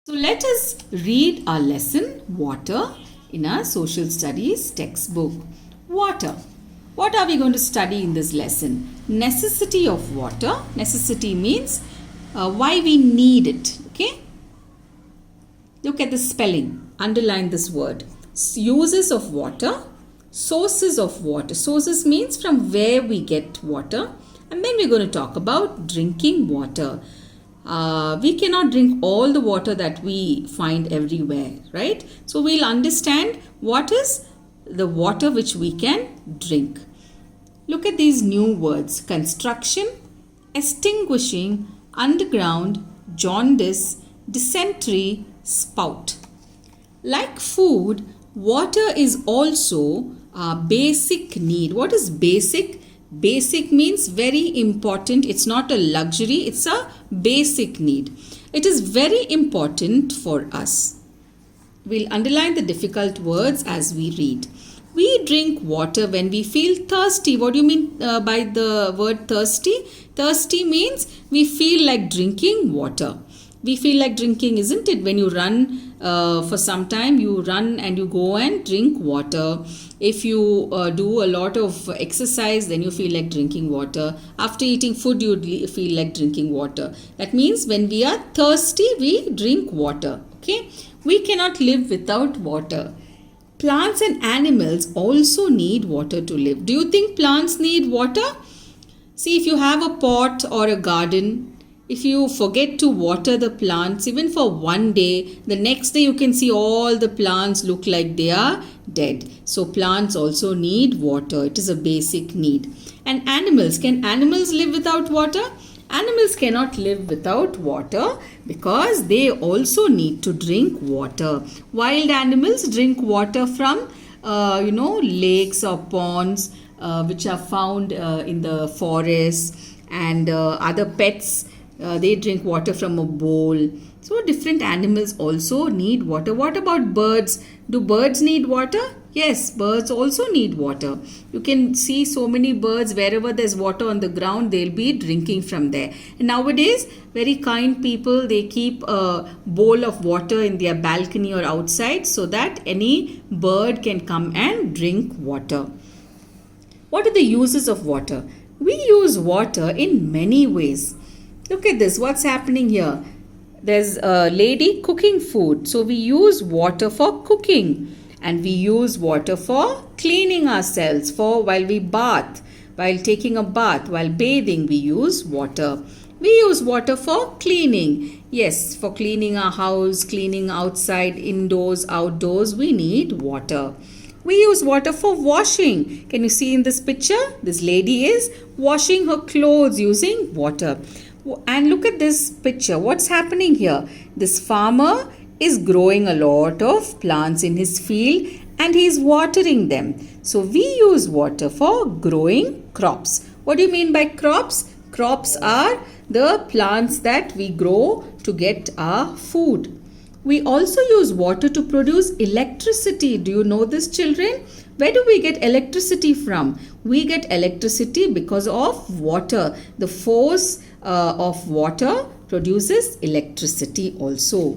So let us read our lesson water in our social studies textbook. Water. What are we going to study in this lesson? Necessity of water. Necessity means why we need it. Okay. Look at the spelling. Underline this word. Uses of water. Sources of water. Sources means from where we get water. And then we're going to talk about drinking water. We cannot drink all the water that we find everywhere, right? So we'll understand what is the water which we can drink. Look at these new words: construction, extinguishing, underground, jaundice, dysentery, spout. Like food, water is also a basic need. What is basic? Basic means very important. It's not a luxury, it's a basic need. It is very important for us. We'll underline the difficult words as we read. We drink water when we feel thirsty. What do you mean by the word thirsty? Thirsty means we feel like drinking water. We feel like drinking, isn't it? When you run for some time, you run and you go and drink water. If you do a lot of exercise, then you feel like drinking water. After eating food, you feel like drinking water. That means when we are thirsty, we drink water. Okay? We cannot live without water. Plants and animals also need water to live. Do you think plants need water? See, if you have a pot or a garden, if you forget to water the plants even for one day, the next day you can see all the plants look like they are dead. So plants also need water. It is a basic need. And animals, can animals live without water? Animals cannot live without water because they also need to drink water. Wild animals drink water from lakes or ponds which are found in the forests, and other pets. They drink water from a bowl. So different animals also need water. What about birds? Do birds need water? Yes, birds also need water. You can see so many birds, wherever there's water on the ground, they'll be drinking from there. And nowadays, very kind people, they keep a bowl of water in their balcony or outside so that any bird can come and drink water. What are the uses of water? We use water in many ways. Look at this. What's happening here? There's a lady cooking food. So we use water for cooking. And we use water for cleaning ourselves. For while we bath, while taking a bath, while bathing, we use water. We use water for cleaning. Yes, for cleaning our house, cleaning outside, indoors, outdoors, we need water. We use water for washing. Can you see in this picture? This lady is washing her clothes using water. And look at this picture. What's happening here? This farmer is growing a lot of plants in his field and he is watering them. So we use water for growing crops. What do you mean by crops? Crops are the plants that we grow to get our food. We also use water to produce electricity. Do you know this, children? Where do we get electricity from? We get electricity because of water. The force of water produces electricity also.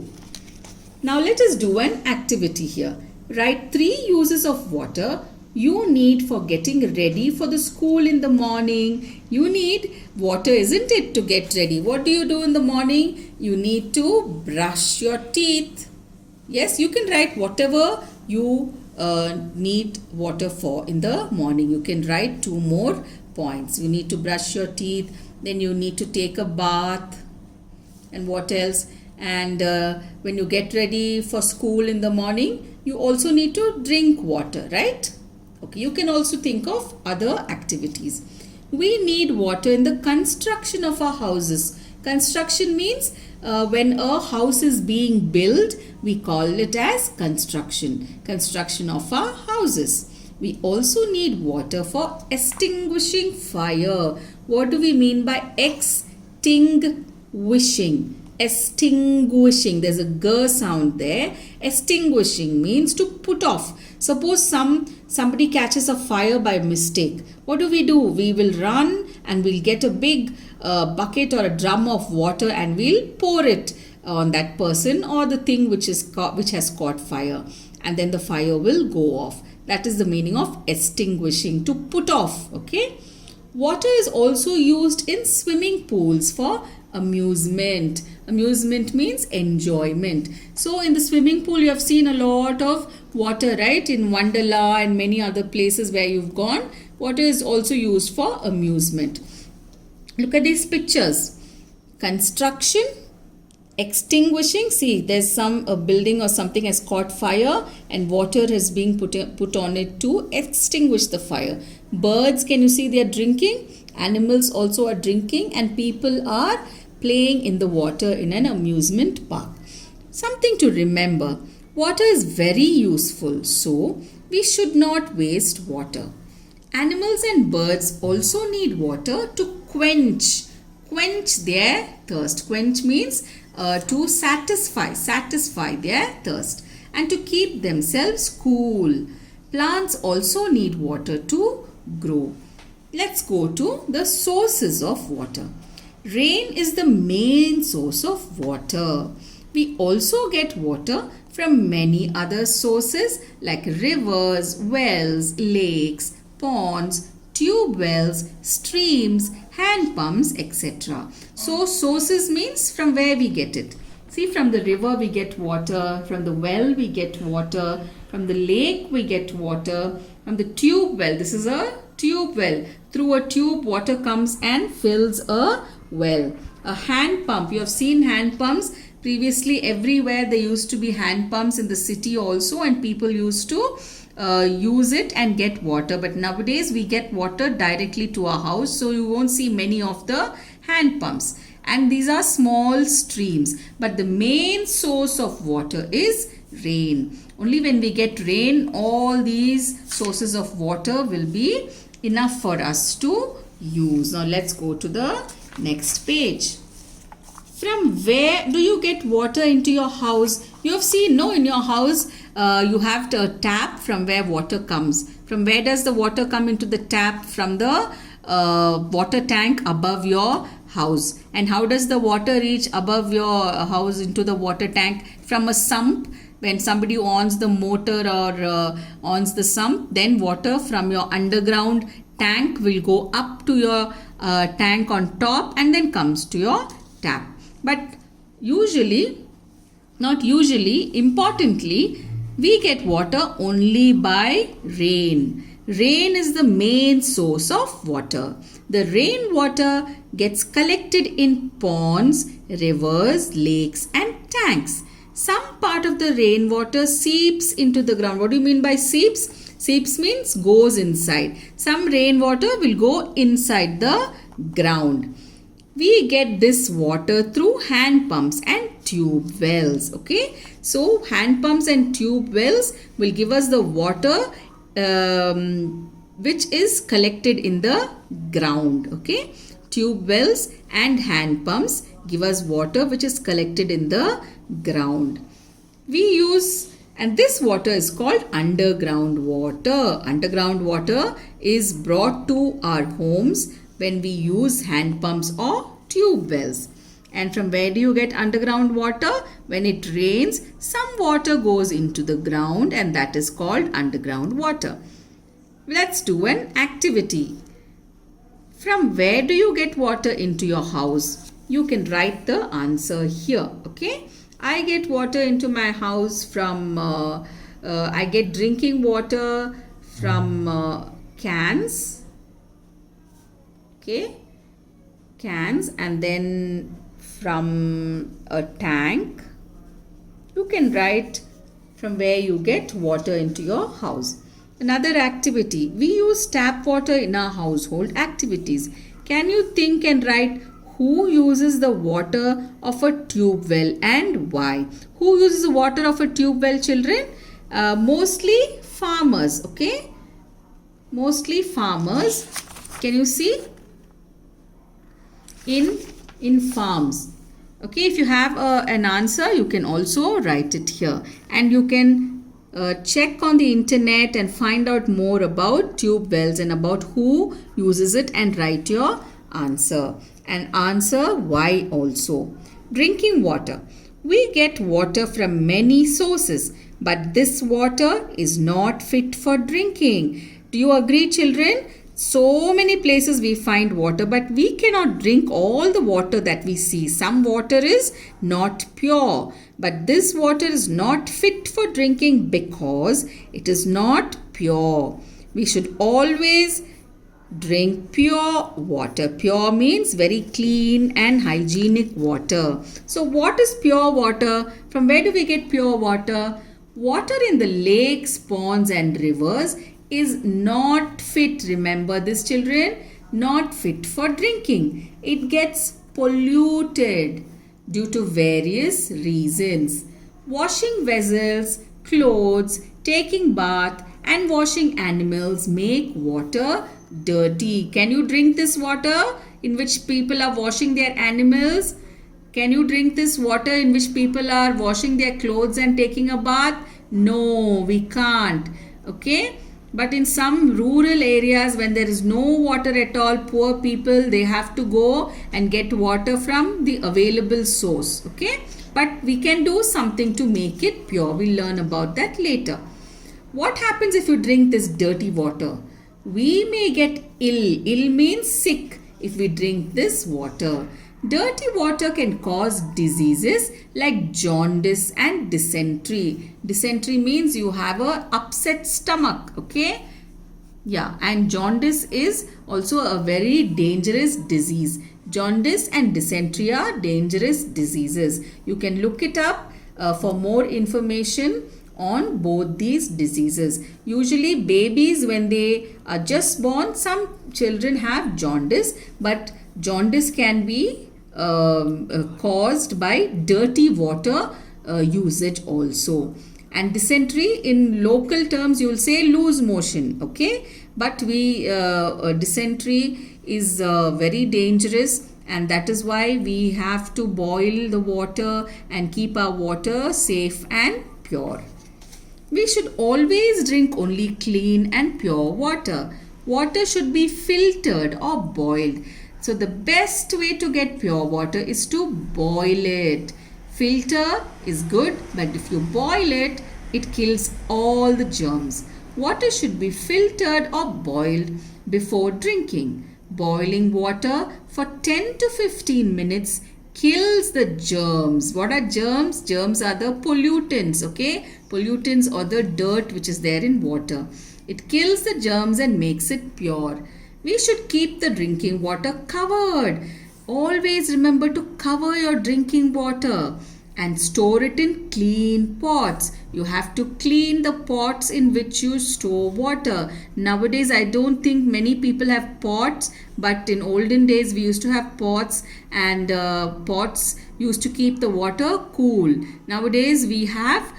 Now let us do an activity here. Write 3 uses of water you need for getting ready for the school in the morning. You need water, isn't it, to get ready? What do you do in the morning? You need to brush your teeth. Yes, you can write whatever you need water for in the morning. You can write 2 more points. You need to brush your teeth. Then you need to take a bath. And what else? And when you get ready for school in the morning, you also need to drink water, right? Okay, you can also think of other activities. We need water in the construction of our houses. Construction means when a house is being built, we call it as construction. Construction of our houses. We also need water for extinguishing fire. What do we mean by extinguishing? Extinguishing. There's a g sound there. Extinguishing means to put off. Suppose somebody catches a fire by mistake. What do? We will run and we'll get a big bucket or a drum of water and we'll pour it on that person or the thing which has caught fire, and then the fire will go off. That is the meaning of extinguishing, to put off. Okay. Water is also used in swimming pools for amusement. Amusement means enjoyment. So in the swimming pool you have seen a lot of water, right? In Wonderla and many other places where you've gone, water is also used for amusement. Look at these pictures. Construction, extinguishing. See, there's a building or something has caught fire and water has been put on it to extinguish the fire. Birds, can you see they are drinking? Animals also are drinking, and people are playing in the water in an amusement park. Something to remember. Water is very useful, so we should not waste water. Animals and birds also need water to quench their thirst. Quench means to satisfy their thirst, and to keep themselves cool. Plants also need water to grow. Let's go to the sources of water. Rain is the main source of water. We also get water from many other sources like rivers, wells, lakes, ponds, tube wells, streams, hand pumps, etc. So sources means from where we get it. See, from the river we get water, from the well we get water, from the lake we get water, from the tube well. This is a tube well. Through a tube water comes and fills a well. A hand pump. You have seen hand pumps. Previously everywhere there used to be hand pumps in the city also, and people used to use it and get water. But nowadays we get water directly to our house, so you won't see many of the hand pumps. And these are small streams. But the main source of water is rain. Only when we get rain, all these sources of water will be enough for us to use. Now let's go to the next page. From where do you get water into your house? You have seen, no, in your house you have a tap from where water comes. From where does the water come into the tap? From the water tank above your house. And how does the water reach above your house into the water tank? From a sump. When somebody ons the motor or ons the sump, then water from your underground tank will go up to your tank on top and then comes to your tap. But usually, not usually, importantly, we get water only by rain. Rain is the main source of water. The rainwater gets collected in ponds, rivers, lakes and tanks. Some part of the rainwater seeps into the ground. What do you mean by seeps? Seeps means goes inside. Some rainwater will go inside the ground. We get this water through hand pumps and tube wells. Okay, so hand pumps and tube wells will give us the water which is collected in the ground. Okay, tube wells and hand pumps give us water which is collected in the ground. We use, and this water is called underground water. Underground water is brought to our homes when we use hand pumps or tube wells. And from where do you get underground water? When it rains, some water goes into the ground, and that is called underground water. Let's do an activity. From where do you get water into your house? You can write the answer here. Okay, I get water into my house from I get drinking water from cans. Okay, cans, and then from a tank. You can write from where you get water into your house. Another activity. We use tap water in our household activities. Can you think and write who uses the water of a tube well and why? Who uses the water of a tube well, children? Mostly farmers. Okay, mostly farmers. Can you see? In farms. Okay, if you have an answer, you can also write it here, and you can check on the internet and find out more about tube wells and about who uses it and write your answer, and answer why also. Drinking water. We get water from many sources, but this water is not fit for drinking. Do you agree, children? So many places we find water, but we cannot drink all the water that we see. Some water is not pure, but this water is not fit for drinking because it is not pure. We should always drink pure water. Pure means very clean and hygienic water. So what is pure water? From where do we get pure water? Water in the lakes, ponds and rivers is not fit. Remember this, children? Not fit for drinking. It gets polluted due to various reasons. Washing vessels, clothes, taking bath and washing animals make water dirty. Can you drink this water in which people are washing their animals? Can you drink this water in which people are washing their clothes and taking a bath? No, we can't. Okay? But in some rural areas, when there is no water at all, poor people, they have to go and get water from the available source. Okay? But we can do something to make it pure. We'll learn about that later. What happens if you drink this dirty water? We may get ill. Ill means sick if we drink this water. Dirty water can cause diseases like jaundice and dysentery. Dysentery means you have a upset stomach. Okay? Yeah, and jaundice is also a very dangerous disease. Jaundice and dysentery are dangerous diseases. You can look it up for more information on both these diseases. Usually babies, when they are just born, some children have jaundice, but jaundice can be caused by dirty water usage also. And dysentery, in local terms you will say loose motion. Okay, but dysentery is very dangerous, and that is why we have to boil the water and keep our water safe and pure. We should always drink only clean and pure water. Water should be filtered or boiled. So the best way to get pure water is to boil it. Filter is good, but if you boil it, it kills all the germs. Water should be filtered or boiled before drinking. Boiling water for 10 to 15 minutes kills the germs. What are germs? Germs are the pollutants, okay? Pollutants or the dirt which is there in water. It kills the germs and makes it pure. We should keep the drinking water covered. Always remember to cover your drinking water and store it in clean pots. You have to clean the pots in which you store water. Nowadays, I don't think many people have pots, but in olden days we used to have pots, and pots used to keep the water cool. Nowadays we have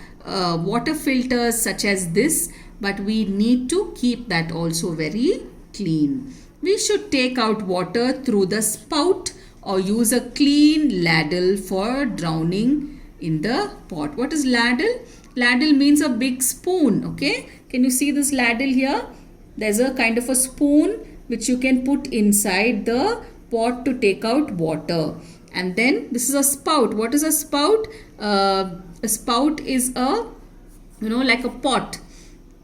water filters such as this, but we need to keep that also very clean. We should take out water through the spout or use a clean ladle for drowning in the pot. What is ladle? Ladle means a big spoon. Okay, can you see this ladle here? There's a kind of a spoon which you can put inside the pot to take out water. And then this is a spout. What is a spout? A spout is like a pot.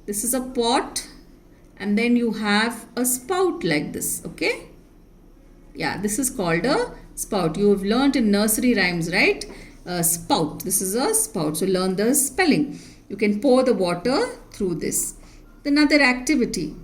This is a pot, and then you have a spout like this. Okay, yeah, this is called a spout. You have learnt in nursery rhymes, right? Spout. This is a spout. So learn the spelling. You can pour the water through this. Another activity.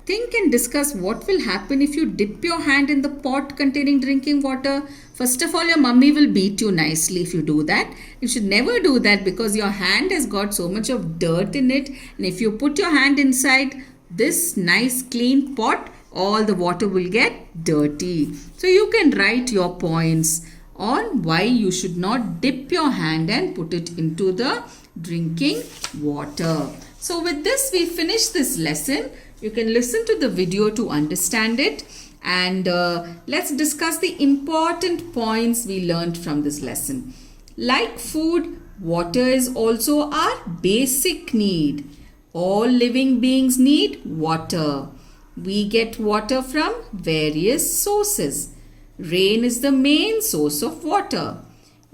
Think and discuss what will happen if you dip your hand in the pot containing drinking water. First of all, your mummy will beat you nicely if you do that. You should never do that because your hand has got so much of dirt in it. And if you put your hand inside this nice clean pot, all the water will get dirty. So you can write your points on why you should not dip your hand and put it into the drinking water. So with this, we finish this lesson. You can listen to the video to understand it, and let's discuss the important points we learned from this lesson. Like food, water is also our basic need. All living beings need water. We get water from various sources. Rain is the main source of water.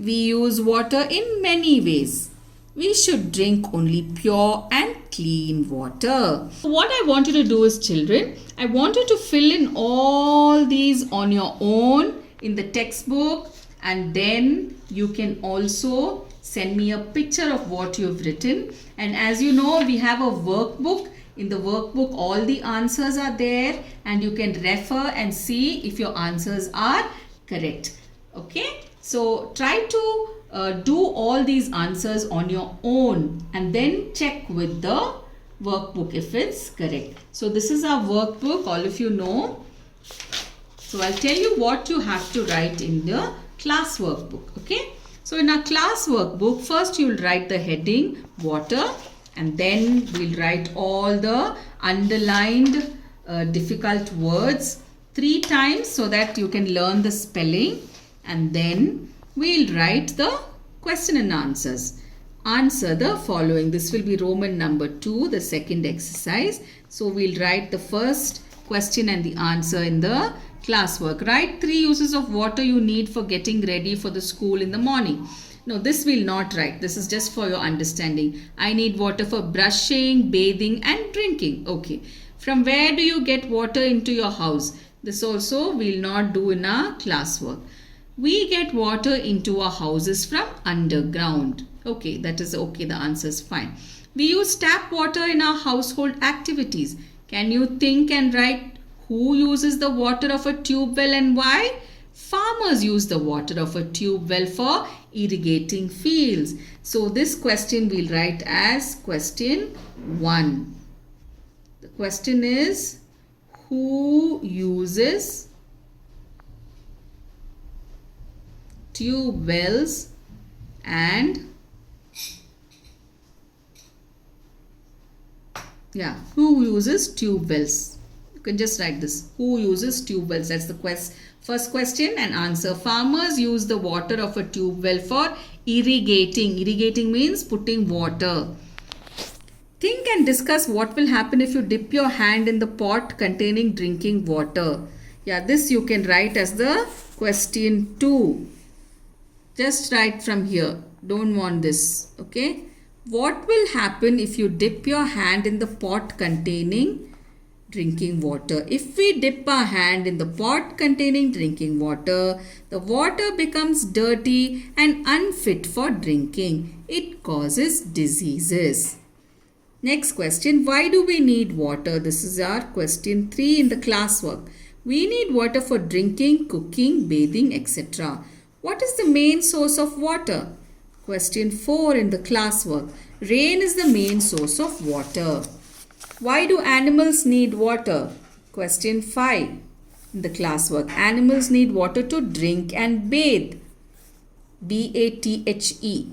We use water in many ways. We should drink only pure and clean water. What I want you to do is, children, I want you to fill in all these on your own in the textbook, and then you can also send me a picture of what you have written. And as you know, we have a workbook. In the workbook, all the answers are there, and you can refer and see if your answers are correct. Okay, so try to do all these answers on your own and then check with the workbook if it's correct. So this is our workbook, all of you know. So I'll tell you what you have to write in the class workbook. Okay, so in our class workbook, first you'll write the heading water, and then we'll write all the underlined difficult words 3 times so that you can learn the spelling, and then we'll write the question and answers. Answer the following. This will be Roman number 2, the second exercise. So we'll write the first question and the answer in the classwork. Write 3 uses of water you need for getting ready for the school in the morning. No, this will not write. This is just for your understanding. I need water for brushing, bathing and drinking. Okay. From where do you get water into your house? This also we'll not do in our classwork. We get water into our houses from underground. Okay, that is okay. The answer is fine. We use tap water in our household activities. Can you think and write who uses the water of a tube well and why? Farmers use the water of a tube well for irrigating fields. So this question we'll write as question 1. The question is, who uses tube wells and who uses tube wells? You can just write this. Who uses tube wells? That's the first question and answer. Farmers use the water of a tube well for irrigating. Irrigating means putting water. Think and discuss what will happen if you dip your hand in the pot containing drinking water. Yeah, this you can write as the question 2. Just write from here. Don't want this. Okay. What will happen if you dip your hand in the pot containing drinking water? If we dip our hand in the pot containing drinking water, the water becomes dirty and unfit for drinking. It causes diseases. Next question. Why do we need water? This is our question 3 in the classwork. We need water for drinking, cooking, bathing, etc. What is the main source of water? Question 4 in the classwork. Rain is the main source of water. Why do animals need water? Question 5 in the classwork. Animals need water to drink and bathe. B-A-T-H-E.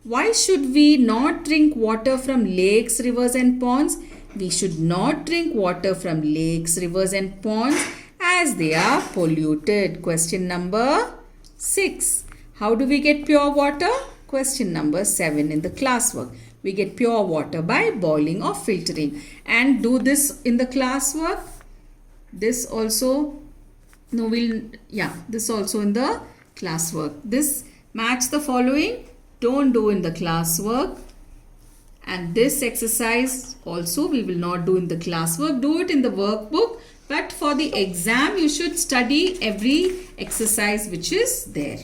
Why should we not drink water from lakes, rivers and ponds? We should not drink water from lakes, rivers and ponds as they are polluted. Question number 6. How do we get pure water? Question number 7 in the classwork. We get pure water by boiling or filtering. And do this in the classwork. This also, this also in the classwork. This match the following. Don't do in the classwork. And this exercise also we will not do in the classwork. Do it in the workbook. But for the exam, you should study every exercise which is there.